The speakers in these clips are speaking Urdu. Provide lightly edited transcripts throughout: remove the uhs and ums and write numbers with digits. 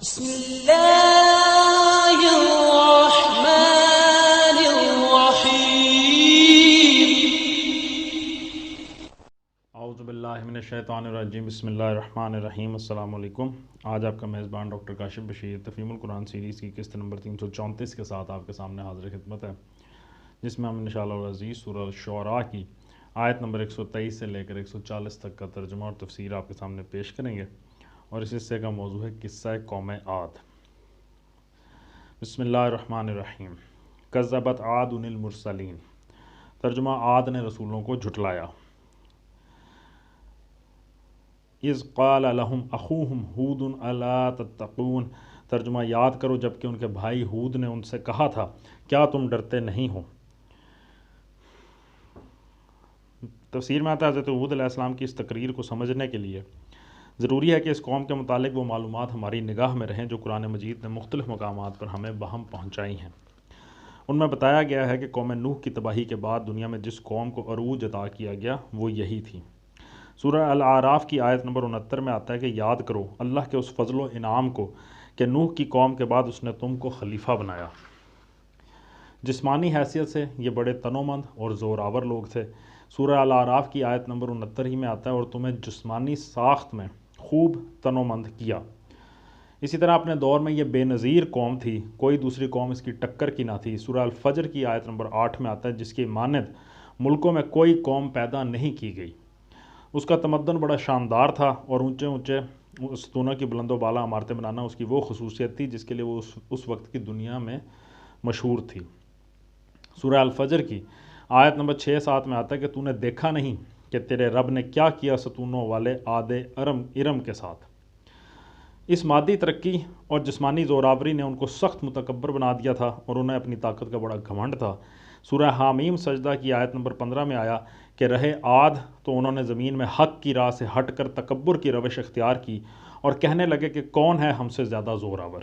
بسم اللہ الرحمن الرحیم۔ اعوذ باللہ من الشیطان الرجیم، بسم اللہ الرحمن الرحیم۔ السلام علیکم۔ آج آپ کا میزبان ڈاکٹر کاشف بشیر تفہیم القرآن سیریز کی قسط نمبر 334 کے ساتھ آپ کے سامنے حاضر خدمت ہے، جس میں ہم انشاءاللہ العزیز سورہ شعراء کی آیت نمبر 123 سے لے کر 140 تک کا ترجمہ اور تفسیر آپ کے سامنے پیش کریں گے، اور اس حصے کا موضوع ہے قصہ قوم عاد۔ بسم اللہ الرحمن الرحیم۔ کذبت عاد المرسلین، ترجمہ عاد نے رسولوں کو جھٹلایا۔ اذ قال لهم اخوهم ہود الا تتقون، ترجمہ یاد کرو جب کہ ان کے بھائی ہود نے ان سے کہا تھا کیا تم ڈرتے نہیں ہو۔ تفسیر میں آتا ہے حضرت ہود علیہ السلام کی اس تقریر کو سمجھنے کے لیے ضروری ہے کہ اس قوم کے متعلق وہ معلومات ہماری نگاہ میں رہیں جو قرآن مجید نے مختلف مقامات پر ہمیں بہم پہنچائی ہیں۔ ان میں بتایا گیا ہے کہ قوم نوح کی تباہی کے بعد دنیا میں جس قوم کو عروج عطا کیا گیا وہ یہی تھی۔ سورہ الاعراف کی آیت نمبر 69 میں آتا ہے کہ یاد کرو اللہ کے اس فضل و انعام کو کہ نوح کی قوم کے بعد اس نے تم کو خلیفہ بنایا۔ جسمانی حیثیت سے یہ بڑے تنومند اور زوراور لوگ تھے۔ سورہ الاعراف کی آیت نمبر 69 ہی میں آتا ہے اور تمہیں جسمانی ساخت میں خوب تنومند کیا۔ اسی طرح اپنے دور میں یہ بے نظیر قوم تھی، کوئی دوسری قوم اس کی ٹکر کی نہ تھی۔ سورہ الفجر کی آیت نمبر 8 میں آتا ہے جس کی مانند ملکوں میں کوئی قوم پیدا نہیں کی گئی۔ اس کا تمدن بڑا شاندار تھا اور اونچے اونچے ستونوں کی بلند و بالا عمارتیں بنانا اس کی وہ خصوصیت تھی جس کے لیے وہ اس وقت کی دنیا میں مشہور تھی۔ سورہ الفجر کی آیت نمبر 6-7 میں آتا ہے کہ تو نے دیکھا نہیں کہ تیرے رب نے کیا کیا ستونوں والے عاد ارم کے ساتھ۔ اس مادی ترقی اور جسمانی زوراوری نے ان کو سخت متکبر بنا دیا تھا اور انہیں اپنی طاقت کا بڑا گھمنڈ تھا۔ سورہ حامیم سجدہ کی آیت نمبر 15 میں آیا کہ رہے عاد تو انہوں نے زمین میں حق کی راہ سے ہٹ کر تکبر کی روش اختیار کی اور کہنے لگے کہ کون ہے ہم سے زیادہ زوراور۔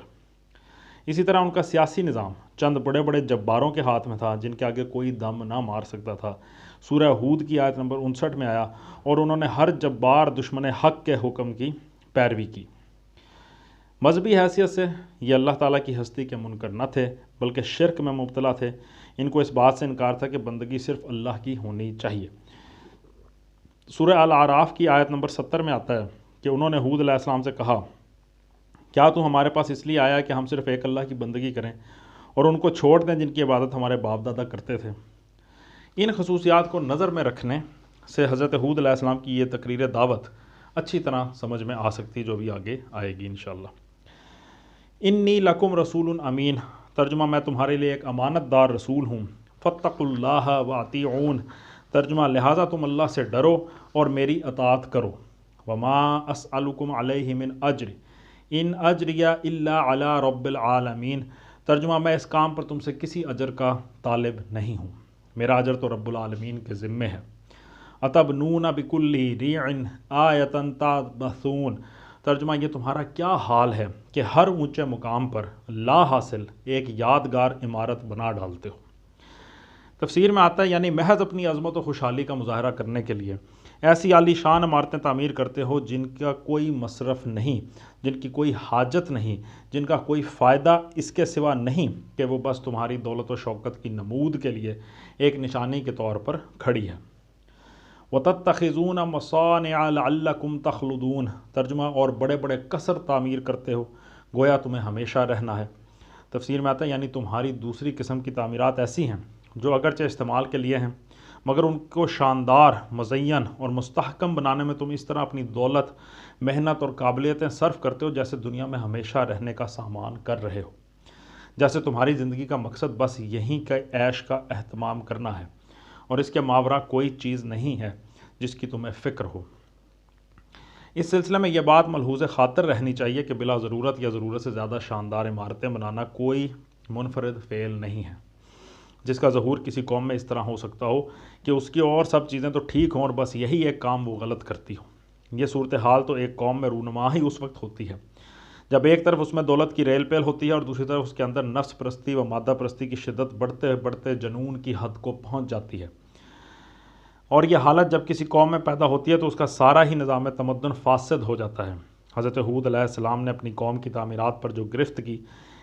اسی طرح ان کا سیاسی نظام چند بڑے بڑے جباروں کے ہاتھ میں تھا جن کے آگے کوئی دم نہ مار سکتا تھا۔ سورہ ہود کی آیت نمبر 59 میں آیا اور انہوں نے ہر جبار دشمن حق کے حکم کی پیروی کی۔ مذہبی حیثیت سے یہ اللہ تعالیٰ کی ہستی کے منکر نہ تھے بلکہ شرک میں مبتلا تھے۔ ان کو اس بات سے انکار تھا کہ بندگی صرف اللہ کی ہونی چاہیے۔ سورہ الاعراف کی آیت نمبر 70 میں آتا ہے کہ انہوں نے ہود علیہ السلام سے کہا کیا تو ہمارے پاس اس لیے آیا کہ ہم صرف ایک اللہ کی بندگی کریں اور ان کو چھوڑ دیں جن کی عبادت ہمارے باپ دادا کرتے تھے۔ ان خصوصیات کو نظر میں رکھنے سے حضرت ہود علیہ السلام کی یہ تقریر دعوت اچھی طرح سمجھ میں آ سکتی جو بھی آگے آئے گی انشاءاللہ۔ انی لکم رسول امین، ترجمہ میں تمہارے لیے ایک امانت دار رسول ہوں۔ فاتقوا اللہ واطیعون، ترجمہ لہٰذا تم اللہ سے ڈرو اور میری اطاعت کرو۔ وما اسألکم علیہ من اجر ان اجریہ الا علی رب العالمین، ترجمہ میں اس کام پر تم سے کسی اجر کا طالب نہیں ہوں، میرا اجر تو رب العالمین کے ذمے ہے۔ اتبنون بکل ریع آیۃ تعبثون، ترجمہ یہ تمہارا کیا حال ہے کہ ہر اونچے مقام پر لا حاصل ایک یادگار عمارت بنا ڈالتے ہو۔ تفسیر میں آتا ہے یعنی محض اپنی عظمت و خوشحالی کا مظاہرہ کرنے کے لیے ایسی عالی شان عمارتیں تعمیر کرتے ہو جن کا کوئی مصرف نہیں، جن کی کوئی حاجت نہیں، جن کا کوئی فائدہ اس کے سوا نہیں کہ وہ بس تمہاری دولت و شوکت کی نمود کے لیے ایک نشانی کے طور پر کھڑی ہے۔ وَتَتَّخِذُونَ مَصَانِعَ لَعَلَّكُمْ تَخْلُدُونَ، ترجمہ اور بڑے بڑے قصر تعمیر کرتے ہو گویا تمہیں ہمیشہ رہنا ہے۔ تفسیر میں آتا ہے یعنی تمہاری دوسری قسم کی تعمیرات ایسی ہیں جو اگرچہ استعمال کے لیے ہیں مگر ان کو شاندار، مزین اور مستحکم بنانے میں تم اس طرح اپنی دولت، محنت اور قابلیتیں صرف کرتے ہو جیسے دنیا میں ہمیشہ رہنے کا سامان کر رہے ہو، جیسے تمہاری زندگی کا مقصد بس یہیں کے عیش کا اہتمام کرنا ہے اور اس کے ماورا کوئی چیز نہیں ہے جس کی تمہیں فکر ہو۔ اس سلسلے میں یہ بات ملحوظ خاطر رہنی چاہیے کہ بلا ضرورت یا ضرورت سے زیادہ شاندار عمارتیں بنانا کوئی منفرد فعل نہیں ہے جس کا ظہور کسی قوم میں اس طرح ہو سکتا ہو کہ اس کی اور سب چیزیں تو ٹھیک ہوں اور بس یہی ایک کام وہ غلط کرتی ہو۔ یہ صورتحال تو ایک قوم میں رونما ہی اس وقت ہوتی ہے جب ایک طرف اس میں دولت کی ریل پیل ہوتی ہے اور دوسری طرف اس کے اندر نفس پرستی و مادہ پرستی کی شدت بڑھتے بڑھتے جنون کی حد کو پہنچ جاتی ہے۔ اور یہ حالت جب کسی قوم میں پیدا ہوتی ہے تو اس کا سارا ہی نظام تمدن فاسد ہو جاتا ہے۔ حضرت ہود علیہ السلام نے اپنی قوم کی تعمیرات پر جو گرفت کی،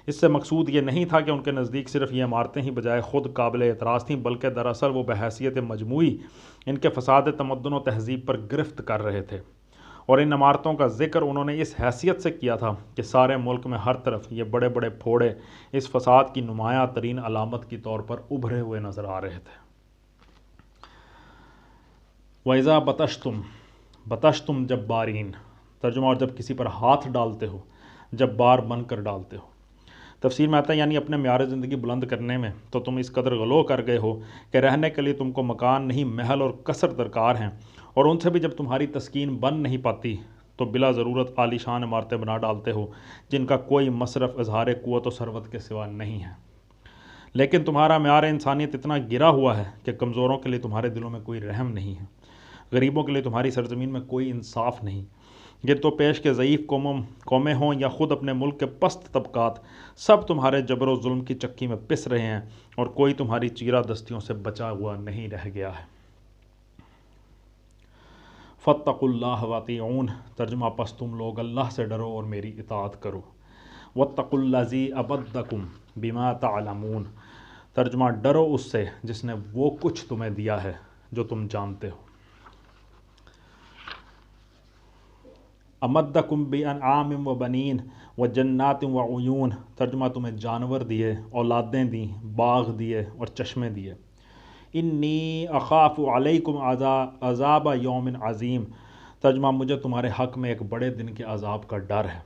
اس سے مقصود یہ نہیں تھا کہ ان کے نزدیک صرف یہ عمارتیں ہی بجائے خود قابل اعتراض تھیں، بلکہ دراصل وہ بحیثیت مجموعی ان کے فساد تمدن و تہذیب پر گرفت کر رہے تھے، اور ان عمارتوں کا ذکر انہوں نے اس حیثیت سے کیا تھا کہ سارے ملک میں ہر طرف یہ بڑے بڑے پھوڑے اس فساد کی نمایاں ترین علامت کی طور پر ابھرے ہوئے نظر آ رہے تھے۔ وَإِذَا بَطَشْتُمْ جَبَّارِينَ، ترجمہ، اور جب کسی پر ہاتھ ڈالتے ہو، جبار بن کر ڈالتے ہو۔ تفسیر میں آتا ہے یعنی اپنے معیار زندگی بلند کرنے میں تو تم اس قدر غلو کر گئے ہو کہ رہنے کے لیے تم کو مکان نہیں، محل اور قصر درکار ہیں، اور ان سے بھی جب تمہاری تسکین بن نہیں پاتی تو بلا ضرورت عالی شان عمارتیں بنا ڈالتے ہو جن کا کوئی مصرف اظہار قوت و ثروت کے سوا نہیں ہے۔ لیکن تمہارا معیار انسانیت اتنا گرا ہوا ہے کہ کمزوروں کے لیے تمہارے دلوں میں کوئی رحم نہیں ہے، غریبوں کے لیے تمہاری سرزمین میں کوئی انصاف نہیں۔ یہ تو پیش کے ضعیف قومیں ہوں یا خود اپنے ملک کے پست طبقات، سب تمہارے جبر و ظلم کی چکی میں پس رہے ہیں، اور کوئی تمہاری چیرہ دستیوں سے بچا ہوا نہیں رہ گیا ہے۔ فَاتَّقُوا اللَّهَ وَأَطِیعُونِ، ترجمہ، پس تم لوگ اللہ سے ڈرو اور میری اطاعت کرو۔ وَاتَّقُوا الَّذِی أَمَدَّکُم بِمَا تَعْلَمُونَ، ترجمہ، ڈرو اس سے جس نے وہ کچھ تمہیں دیا ہے جو تم جانتے ہو۔ امدکم بانعام وبنین وجنات وعیون، ترجمہ، تمہیں جانور دیے، اولادیں دیں، باغ دیے اور چشمے دیے۔ انی اخاف علیکم عذاب یوم عظیم، ترجمہ، مجھے تمہارے حق میں ایک بڑے دن کے عذاب کا ڈر ہے۔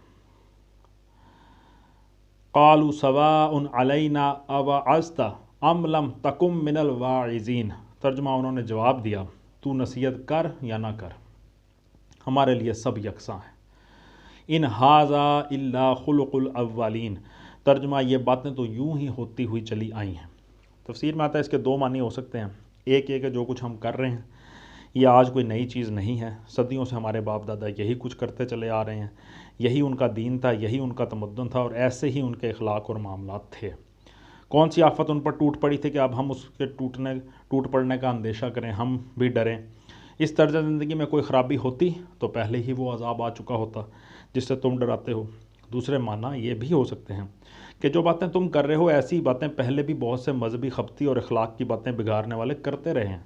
قالوا سواء علینا اوعظت ام لم تکم من الواعظین، ترجمہ، انہوں نے جواب دیا، تو نصیحت کر یا نہ کر، ہمارے لیے سب یکساں ہیں۔ ان ھذا الا خلق الاولین، ترجمہ، یہ باتیں تو یوں ہی ہوتی ہوئی چلی آئی ہیں۔ تفسیر میں آتا ہے اس کے دو معنی ہو سکتے ہیں۔ ایک یہ کہ جو کچھ ہم کر رہے ہیں یہ آج کوئی نئی چیز نہیں ہے، صدیوں سے ہمارے باپ دادا یہی کچھ کرتے چلے آ رہے ہیں، یہی ان کا دین تھا، یہی ان کا تمدن تھا، اور ایسے ہی ان کے اخلاق اور معاملات تھے۔ کون سی آفت ان پر ٹوٹ پڑی تھی کہ اب ہم اس کے ٹوٹ پڑنے کا اندیشہ کریں، ہم بھی ڈریں؟ اس طرز زندگی میں کوئی خرابی ہوتی تو پہلے ہی وہ عذاب آ چکا ہوتا جس سے تم ڈراتے ہو۔ دوسرے معنی یہ بھی ہو سکتے ہیں کہ جو باتیں تم کر رہے ہو ایسی باتیں پہلے بھی بہت سے مذہبی خبتی اور اخلاق کی باتیں بگاڑنے والے کرتے رہے ہیں،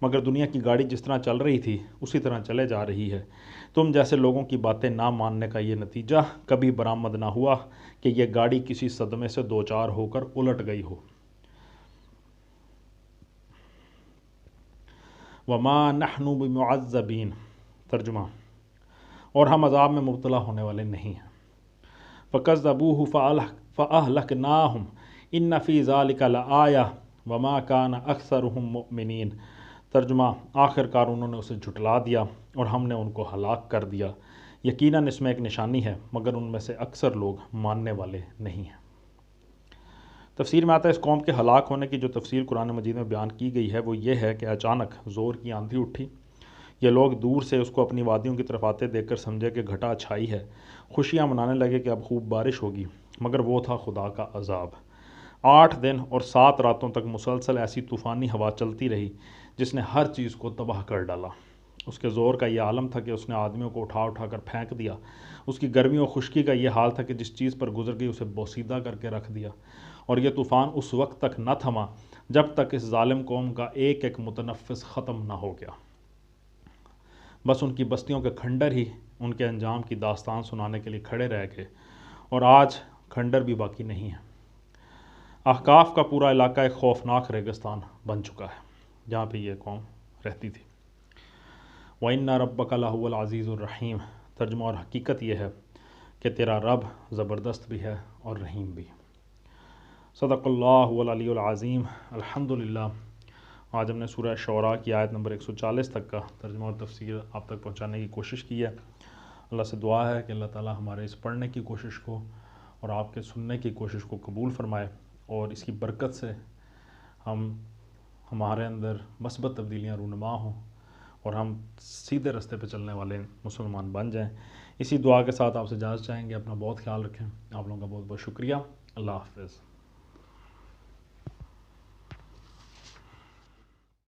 مگر دنیا کی گاڑی جس طرح چل رہی تھی اسی طرح چلے جا رہی ہے۔ تم جیسے لوگوں کی باتیں نہ ماننے کا یہ نتیجہ کبھی برآمد نہ ہوا کہ یہ گاڑی کسی صدمے سے دوچار ہو کر الٹ گئی ہو۔ وَمَا نَحْنُ بِمُعَذَّبِينَ، ترجمہ، اور ہم عذاب میں مبتلا ہونے والے نہیں ہیں۔ فَكَذَّبُوهُ فَأَهْلَكْنَاهُمْ إِنَّ فِي ذَلِكَ لَآیَةً وَمَا كَانَ أَكْثَرُهُم مُؤْمِنِينَ، ترجمہ، آخر کار انہوں نے اسے جھٹلا دیا اور ہم نے ان کو ہلاک کر دیا، یقیناً اس میں ایک نشانی ہے مگر ان میں سے اکثر لوگ ماننے والے نہیں ہیں۔ تفسیر میں آتا ہے اس قوم کے ہلاک ہونے کی جو تفسیر قرآن مجید میں بیان کی گئی ہے وہ یہ ہے کہ اچانک زور کی آندھی اٹھی، یہ لوگ دور سے اس کو اپنی وادیوں کی طرف آتے دیکھ کر سمجھے کہ گھٹا چھائی ہے، خوشیاں منانے لگے کہ اب خوب بارش ہوگی، مگر وہ تھا خدا کا عذاب۔ 8 دن اور 7 راتوں تک مسلسل ایسی طوفانی ہوا چلتی رہی جس نے ہر چیز کو تباہ کر ڈالا۔ اس کے زور کا یہ عالم تھا کہ اس نے آدمیوں کو اٹھا اٹھا کر پھینک دیا، اس کی گرمی اور خشکی کا یہ حال تھا کہ جس چیز پر گزر گئی اسے بوسیدہ کر کے رکھ دیا، اور یہ طوفان اس وقت تک نہ تھما جب تک اس ظالم قوم کا ایک ایک متنفس ختم نہ ہو گیا۔ بس ان کی بستیوں کے کھنڈر ہی ان کے انجام کی داستان سنانے کے لیے کھڑے رہ گئے، اور آج کھنڈر بھی باقی نہیں ہیں۔ احقاف کا پورا علاقہ ایک خوفناک ریگستان بن چکا ہے جہاں پہ یہ قوم رہتی تھی۔ وَإِنَّ رَبَّكَ لَهُوَ الْعَزِيزُ الرَّحِيمُ، ترجمہ، اور حقیقت یہ ہے کہ تیرا رب زبردست بھی ہے اور رحیم بھی۔ صدق اللہ العلی العظیم۔ الحمدللہ، آج ہم نے سورہ شعراء کی آیت نمبر 140 تک کا ترجمہ اور تفسیر آپ تک پہنچانے کی کوشش کی ہے۔ اللہ سے دعا ہے کہ اللہ تعالی ہمارے اس پڑھنے کی کوشش کو اور آپ کے سننے کی کوشش کو قبول فرمائے، اور اس کی برکت سے ہمارے اندر مثبت تبدیلیاں رونما ہوں اور ہم سیدھے راستے پہ چلنے والے مسلمان بن جائیں۔ اسی دعا کے ساتھ آپ سے اجازت چاہیں گے۔ اپنا بہت خیال رکھیں۔ آپ لوگوں کا بہت بہت شکریہ۔ اللہ حافظ۔